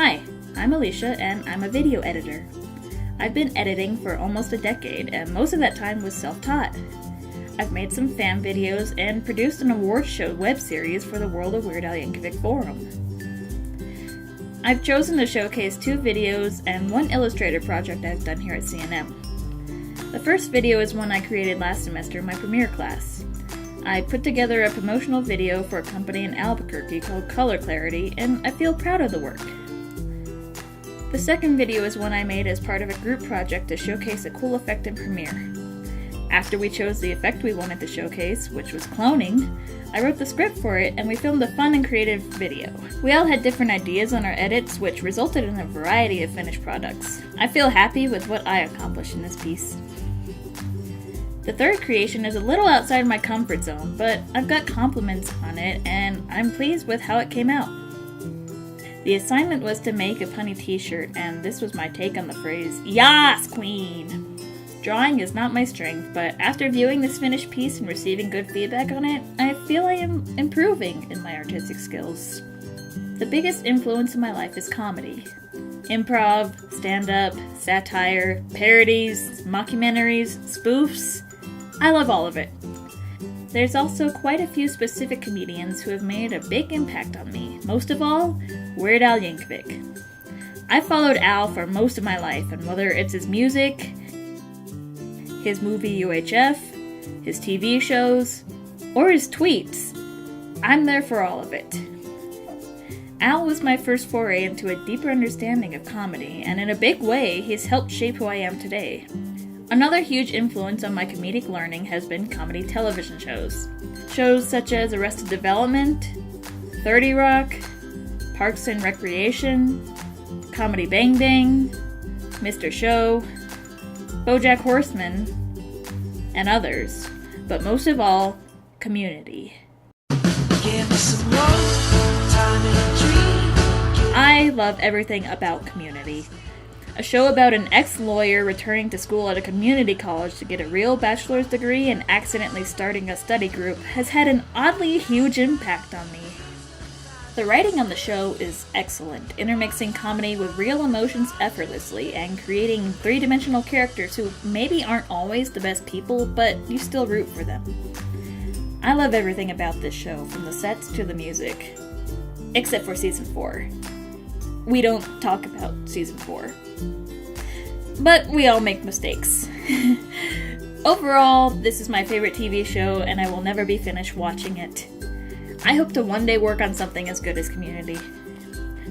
Hi, I'm Alicia and I'm a video editor. I've been editing for almost a decade and most of that time was self-taught. I've made some fan videos and produced an awards show web series for the World of Weird Al Yankovic forum. I've chosen to showcase 2 videos and 1 Illustrator project I've done here at CNM. The first video is one I created last semester in my premiere class. I put together a promotional video for a company in Albuquerque called Color Clarity, and I feel proud of the work. The second video is one I made as part of a group project to showcase a cool effect in Premiere. After we chose the effect we wanted to showcase, which was cloning, I wrote the script for it and we filmed a fun and creative video. We all had different ideas on our edits, which resulted in a variety of finished products. I feel happy with what I accomplished in this piece. The third creation is a little outside my comfort zone, but I've got compliments on it and I'm pleased with how it came out. The assignment was to make a punny t-shirt, and this was my take on the phrase, "Yas, Queen!" Drawing is not my strength, but after viewing this finished piece and receiving good feedback on it, I feel I am improving in my artistic skills. The biggest influence in my life is comedy. Improv, stand-up, satire, parodies, mockumentaries, spoofs. I love all of it. There's also quite a few specific comedians who have made a big impact on me, most of all, Weird Al Yankovic. I followed Al for most of my life, and whether it's his music, his movie UHF, his TV shows, or his tweets, I'm there for all of it. Al was my first foray into a deeper understanding of comedy, and in a big way, he's helped shape who I am today. Another huge influence on my comedic learning has been comedy television shows. Shows such as Arrested Development, 30 Rock, Parks and Recreation, Comedy Bang Bang, Mr. Show, BoJack Horseman, and others. But most of all, Community. I love everything about Community. A show about an ex-lawyer returning to school at a community college to get a real bachelor's degree and accidentally starting a study group has had an oddly huge impact on me. The writing on the show is excellent, intermixing comedy with real emotions effortlessly and creating 3-dimensional characters who maybe aren't always the best people, but you still root for them. I love everything about this show, from the sets to the music. Except for Season 4. We don't talk about Season 4. But we all make mistakes. Overall, this is my favorite TV show and I will never be finished watching it. I hope to one day work on something as good as Community.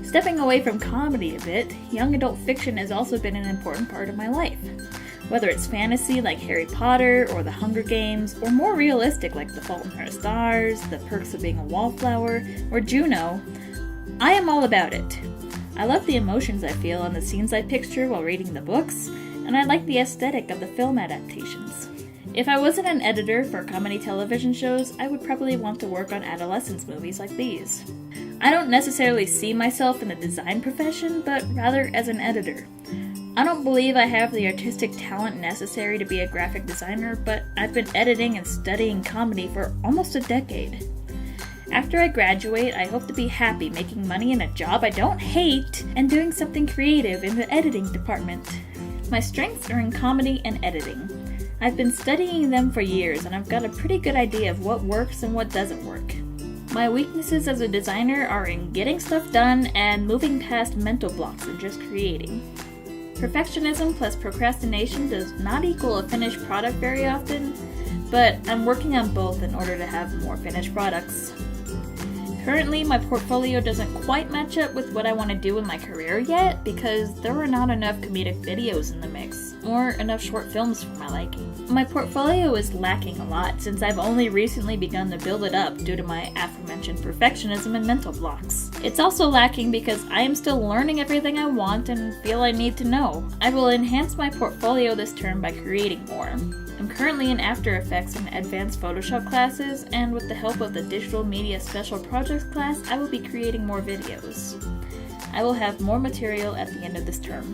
Stepping away from comedy a bit, young adult fiction has also been an important part of my life. Whether it's fantasy like Harry Potter or The Hunger Games, or more realistic like The Fault in Our Stars, The Perks of Being a Wallflower, or Juno, I am all about it. I love the emotions I feel on the scenes I picture while reading the books, and I like the aesthetic of the film adaptations. If I wasn't an editor for comedy television shows, I would probably want to work on adolescence movies like these. I don't necessarily see myself in the design profession, but rather as an editor. I don't believe I have the artistic talent necessary to be a graphic designer, but I've been editing and studying comedy for almost a decade. After I graduate, I hope to be happy making money in a job I don't hate and doing something creative in the editing department. My strengths are in comedy and editing. I've been studying them for years and I've got a pretty good idea of what works and what doesn't work. My weaknesses as a designer are in getting stuff done and moving past mental blocks and just creating. Perfectionism plus procrastination does not equal a finished product very often, but I'm working on both in order to have more finished products. Currently, my portfolio doesn't quite match up with what I want to do in my career yet because there are not enough comedic videos in the mix, or enough short films for my liking. My portfolio is lacking a lot since I've only recently begun to build it up due to my aforementioned perfectionism and mental blocks. It's also lacking because I am still learning everything I want and feel I need to know. I will enhance my portfolio this term by creating more. I'm currently in After Effects and Advanced Photoshop classes, and with the help of the Digital Media Special Projects class, I will be creating more videos. I will have more material at the end of this term.